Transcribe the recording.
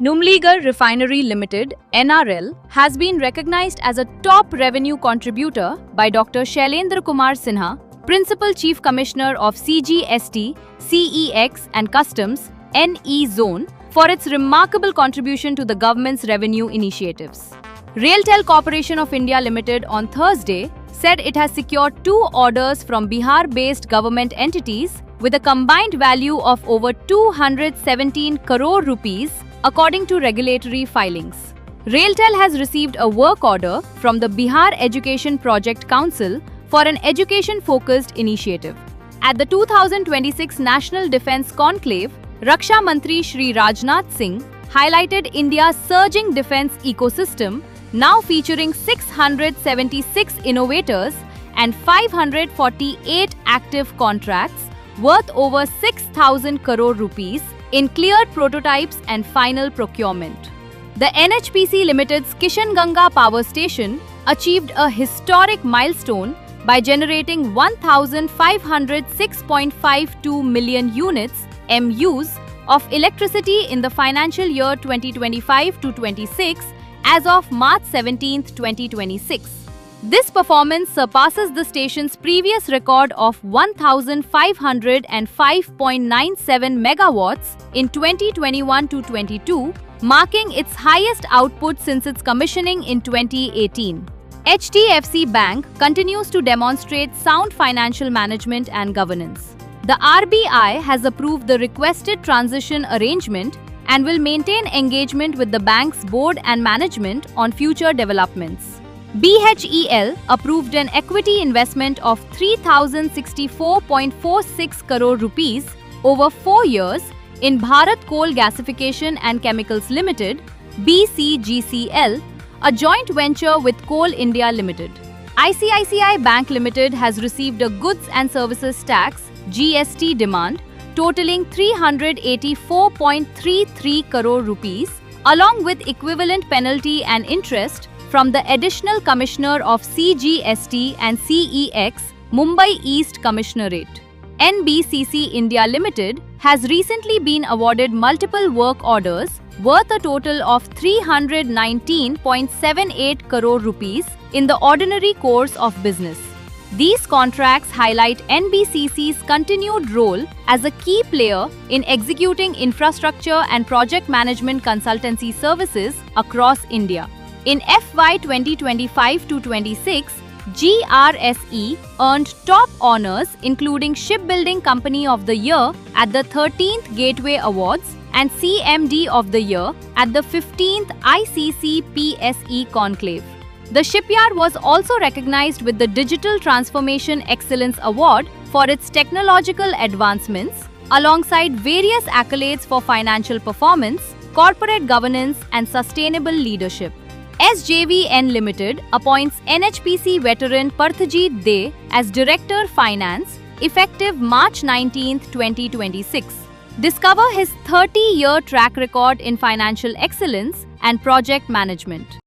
Numligarh Refinery Limited (NRL) has been recognized as a top revenue contributor by Dr. Shailendra Kumar Sinha, Principal Chief Commissioner of CGST, CEX and Customs (NE) Zone, for its remarkable contribution to the government's revenue initiatives. Railtel Corporation of India Limited on Thursday said it has secured 2 orders from Bihar-based government entities with a combined value of over 217 crore rupees, according to regulatory filings. Railtel has received a work order from the Bihar Education Project Council for an education-focused initiative. At the 2026 National Defence Conclave, Raksha Mantri Shri Rajnath Singh highlighted India's surging defence ecosystem, now featuring 676 innovators and 548 active contracts worth over 6,000 crore rupees in cleared prototypes and final procurement. The NHPC Limited's Kishanganga Power Station achieved a historic milestone by generating 1,506.52 million units (MUs) of electricity in the financial year 2025-26 as of March 17, 2026. This performance surpasses the station's previous record of 1,505.97 megawatts in 2021-22, marking its highest output since its commissioning in 2018. HDFC Bank continues to demonstrate sound financial management and governance. The RBI has approved the requested transition arrangement and will maintain engagement with the bank's board and management on future developments. BHEL approved an equity investment of 3,064.46 crore rupees over 4 years in Bharat Coal Gasification and Chemicals Limited (BCGCL), a joint venture with Coal India Limited. ICICI Bank Limited has received a Goods and Services Tax (GST) demand totaling 384.33 crore rupees, along with equivalent penalty and interest from the Additional Commissioner of CGST and CEX, Mumbai East Commissionerate. NBCC India Limited has recently been awarded multiple work orders worth a total of 319.78 crore rupees in the ordinary course of business. These contracts highlight NBCC's continued role as a key player in executing infrastructure and project management consultancy services across India. In FY 2025-26, GRSE earned top honors including Shipbuilding Company of the Year at the 13th Gateway Awards and CMD of the Year at the 15th ICC PSE Conclave. The shipyard was also recognized with the Digital Transformation Excellence Award for its technological advancements, alongside various accolades for financial performance, corporate governance and sustainable leadership. SJVN Limited appoints NHPC veteran Parthjeet Dey as Director Finance, effective March 19, 2026. Discover his 30-year track record in financial excellence and project management.